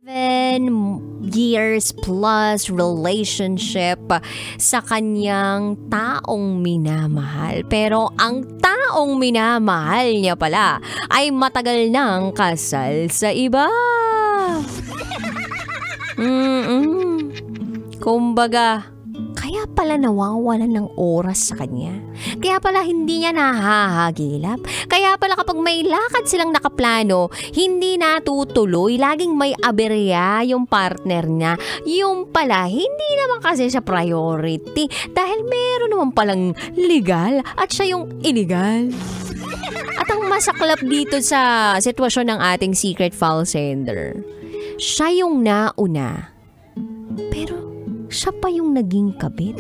7 years plus relationship sa kanyang taong minamahal. Pero ang taong minamahal niya pala ay matagal nang kasal sa iba. Kumbaga, kaya pala nawawalan ng oras sa kanya. Kaya pala hindi niya nahahagilap. Kaya pala kapag may lakad silang nakaplano, hindi natutuloy. Laging may aberya yung partner niya. Yung pala, hindi naman kasi siya priority. Dahil meron naman palang legal at siya yung illegal. At ang masaklap dito sa sitwasyon ng ating secret file sender, siya yung nauna. Pero siya pa yung naging kabit.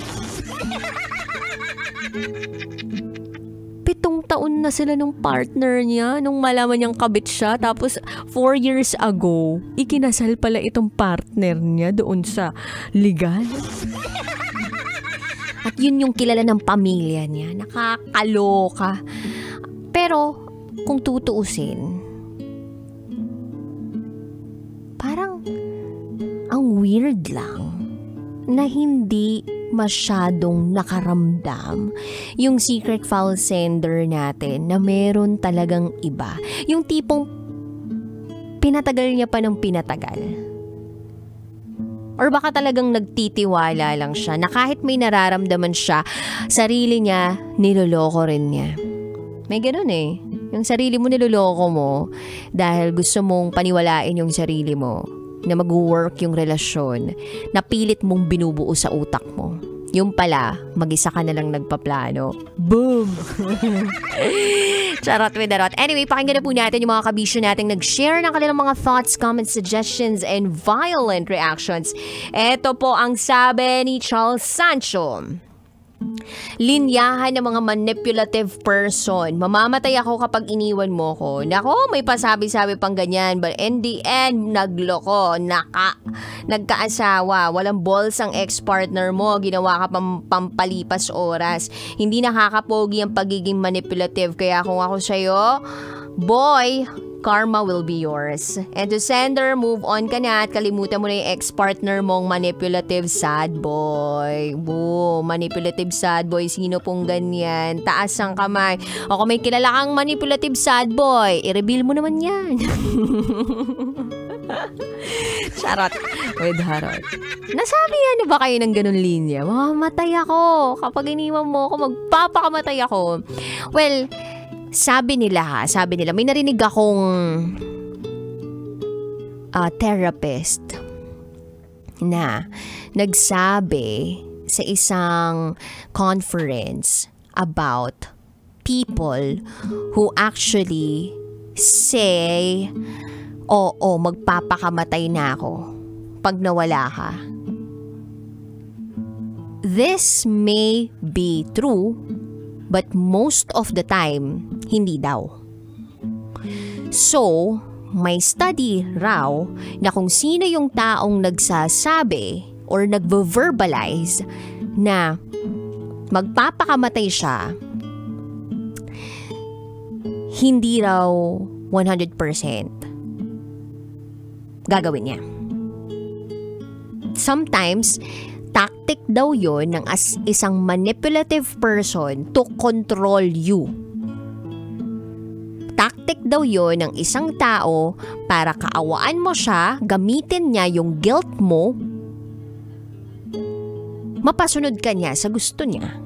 7 taon na sila nung partner niya nung malaman niyang kabit siya. Tapos 4 years ago, ikinasal pala itong partner niya doon sa legal. At yun yung kilala ng pamilya niya. Nakakaloka. Pero kung tutuusin, parang ang weird lang na hindi masyadong nakaramdam yung secret file sender natin na meron talagang iba. Yung tipong pinatagal niya pa ng pinatagal. Or baka talagang nagtitiwala lang siya na kahit may nararamdaman siya, sarili niya, niloloko rin niya. May ganun eh. Yung sarili mo niloloko mo dahil gusto mong paniwalain yung sarili mo na mag-work yung relasyon na pilit mong binubuo sa utak mo. Yung pala, mag-isa ka na lang nagpaplano. Boom! Charot with darot. Anyway, pakinggan na po natin yung mga kabisyo nating nag-share ng kanilang mga thoughts, comments, suggestions, and violent reactions. Ito po ang sabi ni Charles Sancho. Linyahan ng mga manipulative person. Mamamatay ako kapag iniwan mo ko. Nako, may pasabi-sabi pang ganyan. But in the end, nagloko. Nagkaasawa. Walang balls ang ex-partner mo. Ginawa ka pampalipas oras. Hindi nakakapogi ang pagiging manipulative. Kaya kung ako sa'yo, boy, karma will be yours. And to sender, move on ka na at kalimutan mo na yung ex-partner mong manipulative sad boy. Boom, manipulative sad boy. Sino pong ganyan? Taas ang kamay. O kung may kilala kang manipulative sad boy, i-reveal mo naman yan. Charot with harot. Nasabi na ba kayo ng ganun linya? Mamamatay ako. Kapag iniwan mo ako, magpapakamatay ako. Well, sabi nila, may narinig akong therapist na nagsabi sa isang conference about people who actually say, oo, magpapakamatay na ako pag nawala ka. This may be true, but most of the time, hindi daw. So, may study raw na kung sino yung taong nagsasabi or nagvo-verbalize na magpapakamatay siya, hindi raw 100% gagawin niya. Sometimes, tactic daw yun ng isang manipulative person to control you. Tactic daw yun ng isang tao para kaawaan mo siya, gamitin niya yung guilt mo, mapasunod ka niya sa gusto niya.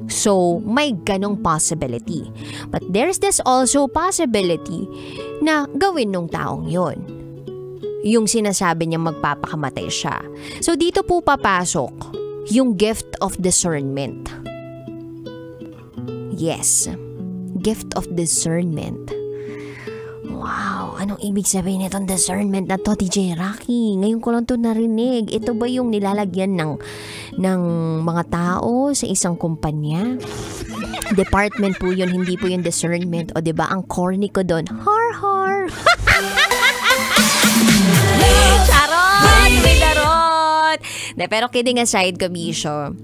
So, may ganong possibility. But there's this also possibility na gawin nung taong yun. Yung sinasabi niya magpapakamatay siya. So dito po papasok yung gift of discernment. Yes, gift of discernment. Wow, anong ibig sabihin nitong discernment na to, DJ Rocky? Ngayon ko lang to narinig. Ito ba yung nilalagyan ng mga tao sa isang kumpanya? Department po yun, hindi po yung discernment. O diba, ang corny ko doon, har. Charot! May darot! Pero kidding aside, kabisyo,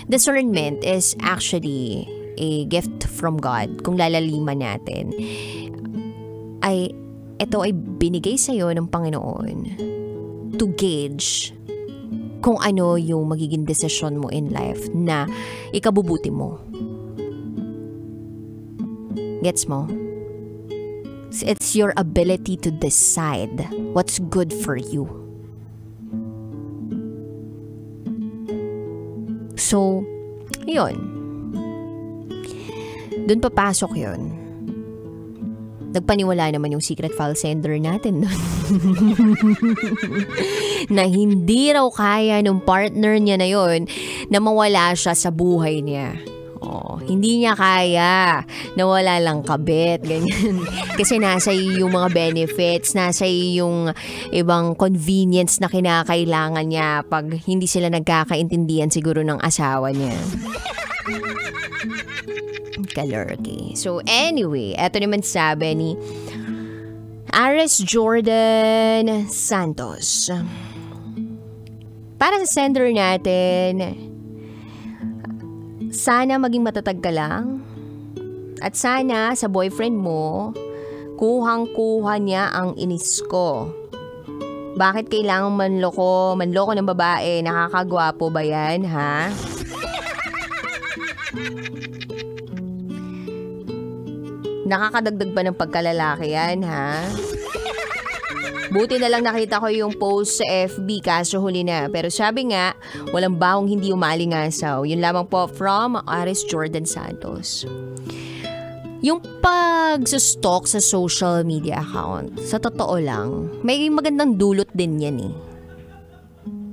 discernment is actually a gift from God. Kung lalaliman natin, ay ito ay binigay sa'yo ng Panginoon to gauge kung ano yung magiging desisyon mo in life na ikabubuti mo. Gets mo? It's your ability to decide what's good for you. So, yun. Doon papasok yun. Nagpaniwala naman yung secret file sender natin doon. Na hindi raw kaya nung partner niya na yun na mawala siya sa buhay niya. Hindi niya kaya na wala lang kabit, ganyan. Kasi nasa yung mga benefits, nasa yung ibang convenience na kinakailangan niya pag hindi sila nagkakaintindihan siguro ng asawa niya. Kalurky. So anyway, eto naman sabi ni Aris Jordan Santos. Para sa sender natin, sana maging matatag ka lang. At sana sa boyfriend mo, kuhang-kuha niya ang inis ko. Bakit kailangan manloko ng babae? Nakakagwapo ba yan, ha? Nakakadagdag ba ng pagkalalaki yan, ha? Buti na lang nakita ko yung post sa FB, kaso huli na. Pero sabi nga, walang bahong hindi umalingasaw. Yun lamang po from Aris Jordan Santos. Yung pag-stalk sa social media account, sa totoo lang, may magandang dulot din yan eh.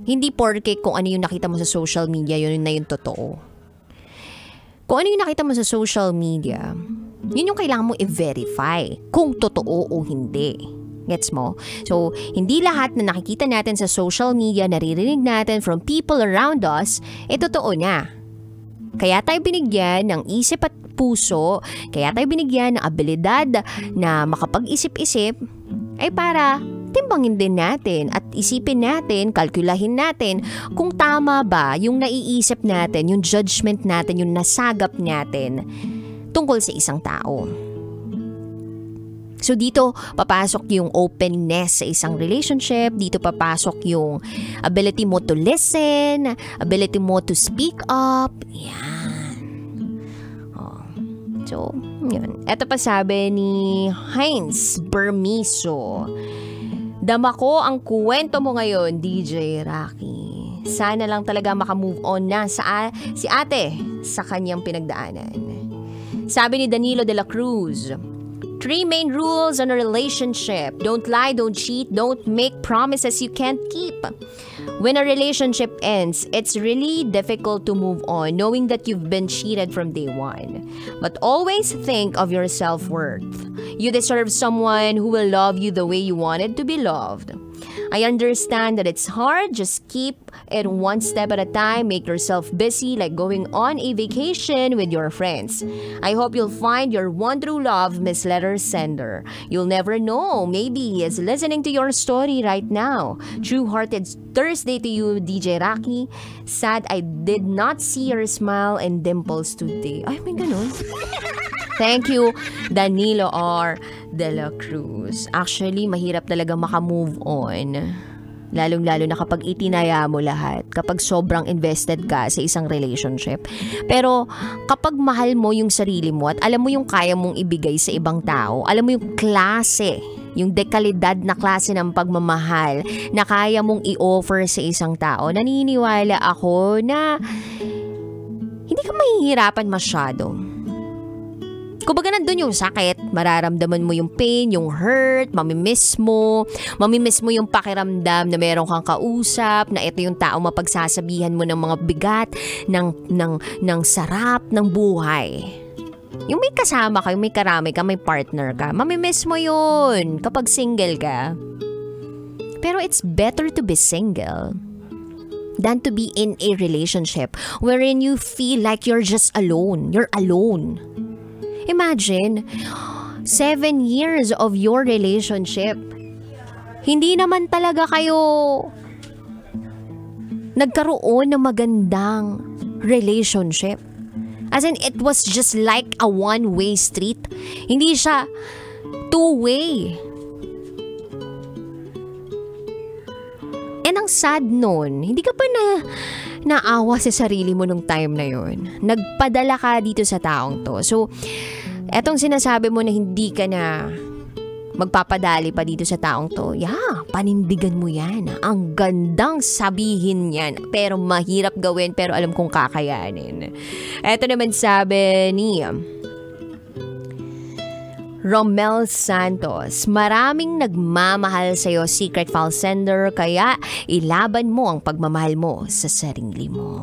Hindi porke kung ano yung nakita mo sa social media, yun na yung totoo. Kung ano yung nakita mo sa social media, yun yung kailangan mo i-verify kung totoo o hindi. Gets mo? So, hindi lahat na nakikita natin sa social media, naririnig natin from people around us, totoo na. Kaya tayo binigyan ng isip at puso, kaya tayo binigyan ng abilidad na makapag-isip-isip, ay para timbangin din natin at isipin natin, kalkulahin natin kung tama ba yung naiisip natin, yung judgment natin, yung nasagap natin tungkol sa isang tao. So dito papasok yung openness sa isang relationship, dito papasok yung ability mo to listen, ability mo to speak up. Yan. So, yun. Ito pa sabi ni Heinz Bermiso. Dama ko ang kwento mo ngayon, DJ Rocky. Sana lang talaga makamove on na si ate sa kanyang pinagdaanan. Sabi ni Danilo de la Cruz, 3 main rules in a relationship. Don't lie, don't cheat, don't make promises you can't keep. When a relationship ends, it's really difficult to move on knowing that you've been cheated from day one. But always think of your self-worth. You deserve someone who will love you the way you wanted to be loved. I understand that it's hard. Just keep it one step at a time. Make yourself busy like going on a vacation with your friends. I hope you'll find your one true love, Miss Letter Sender. You'll never know. Maybe he is listening to your story right now. True-hearted Thursday to you, DJ Rocky. Sad I did not see your smile and dimples today. Ay, may ganun. Thank you, Danilo R. de la Cruz. Actually, mahirap talaga makamove on. Lalong-lalo na kapag itinaya mo lahat, kapag sobrang invested ka sa isang relationship. Pero kapag mahal mo yung sarili mo at alam mo yung kaya mong ibigay sa ibang tao, alam mo yung klase, yung dekalidad na klase ng pagmamahal na kaya mong i-offer sa isang tao, naniniwala ako na hindi ka mahihirapan masyado. Kumbaga nandun yung sakit, mararamdaman mo yung pain, yung hurt, mamimiss mo yung pakiramdam na meron kang kausap, na ito yung tao mapagsasabihan mo ng mga bigat, ng sarap ng buhay. Yung may kasama ka, yung may karami ka, may partner ka, mamimiss mo yun kapag single ka. Pero it's better to be single than to be in a relationship wherein you feel like you're just alone. You're alone. Imagine, 7 years of your relationship. Hindi naman talaga kayo nagkaroon ng magandang relationship. As in, it was just like a one-way street. Hindi siya two-way. ng sad nun. Hindi ka pa naawa sa sarili mo nung time na yun. Nagpadala ka dito sa taong to. So, etong sinasabi mo na hindi ka na magpapadali pa dito sa taong to, panindigan mo yan. Ang gandang sabihin yan. Pero mahirap gawin, pero alam kong kakayanin. Eto naman sabi ni Romel Santos, maraming nagmamahal sa'yo, secret file sender, kaya ilaban mo ang pagmamahal mo sa sarili mo.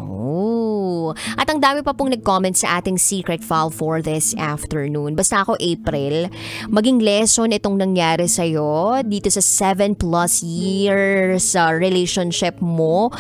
At ang dami pa pong nag-comment sa ating secret file for this afternoon. Basta ako, April, maging lesson itong nangyari sa'yo dito sa 7+ years relationship mo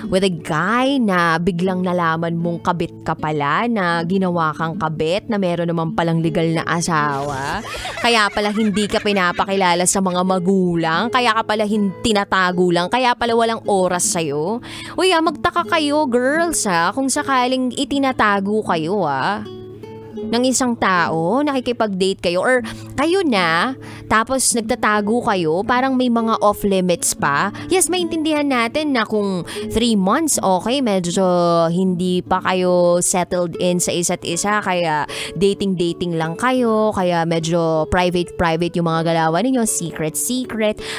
with a guy na biglang nalaman mong kabit ka pala, na ginawa kang kabit, na meron naman palang legal na asawa. Kaya pala hindi ka pinapakilala sa mga magulang, kaya ka pala tinatago lang, kaya pala walang oras sa'yo. Uy, magtaka kayo, girls, kung sakaling itinatago kayo, ng isang tao, nakikipag-date kayo, or kayo na, tapos nagtatago kayo, parang may mga off-limits pa. Yes, maintindihan natin na kung 3 months, okay, medyo hindi pa kayo settled in sa isa't isa, kaya dating lang kayo, kaya medyo private yung mga galawan ninyo, secret.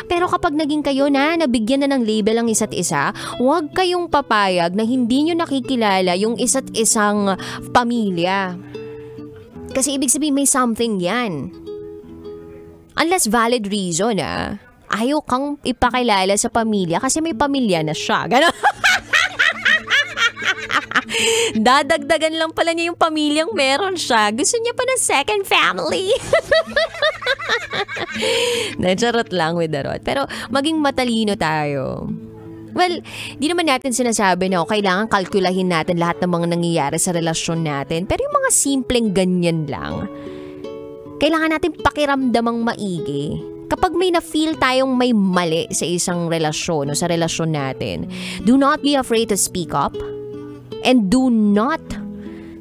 Pero kapag naging kayo na, nabigyan na ng label ang isa't isa, huwag kayong papayag na hindi nyo nakikilala yung isa't isang pamilya. Kasi ibig sabihin may something yan. Unless valid reason, ayaw kang ipakilala sa pamilya kasi may pamilya na siya. Ganon. Dadagdagan lang pala niya yung pamilyang meron siya. Gusto niya pa ng second family. Nacharot lang with the rot. Pero maging matalino tayo. Well, di naman natin sinasabi na kailangan kalkulahin natin lahat ng mga nangyayari sa relasyon natin. Pero yung mga simpleng ganyan lang, kailangan natin pakiramdamang maigi. Kapag may na-feel tayong may mali sa isang relasyon o sa relasyon natin, do not be afraid to speak up. And do not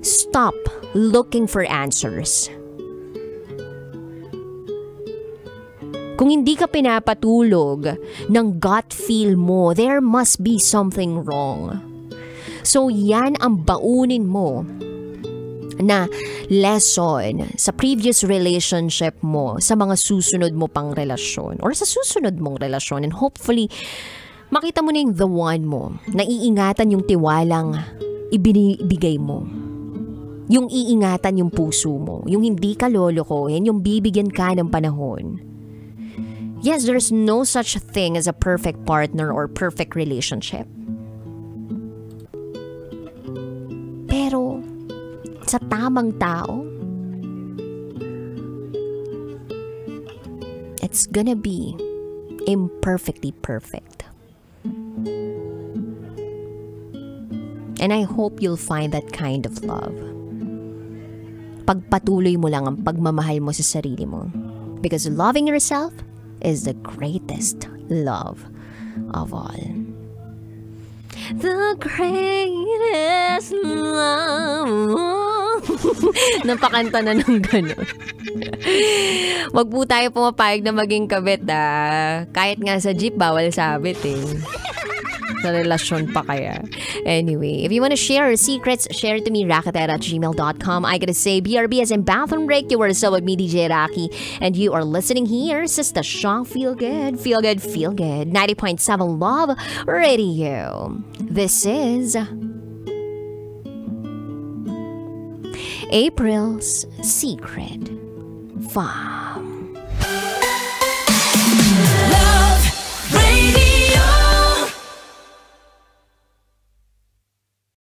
stop looking for answers. Kung hindi ka pinapatulog ng gut feel mo, there must be something wrong. So yan ang baunin mo na lesson sa previous relationship mo, sa mga susunod mo pang relasyon or sa susunod mong relasyon, and hopefully makita mo na yung the one mo, naiingatan yung tiwalang ibinibigay mo. Yung iingatan yung puso mo, yung hindi ka lolokohin, yung bibigyan ka ng panahon. Yes, there's no such thing as a perfect partner or perfect relationship. Pero, sa tamang tao, it's gonna be imperfectly perfect. And I hope you'll find that kind of love. Pagpatuloy mo lang ang pagmamahal mo sa sarili mo. Because loving yourself is the greatest love of all. The greatest love. Napakanta na ng ganun. Wag po tayo pumapayag na maging kabit, kahit nga sa jeep, bawal sabit sa relasyon pa kaya. Anyway, if you want to share your secrets, share it to me, rakatera@gmail.com. I gotta say, BRB as in bathroom break. You were so with me, DJ Raki, and you are listening here, Sister Shaw. Feel good, feel good, feel good. 90.7 Love Radio. This is April's Secret 5.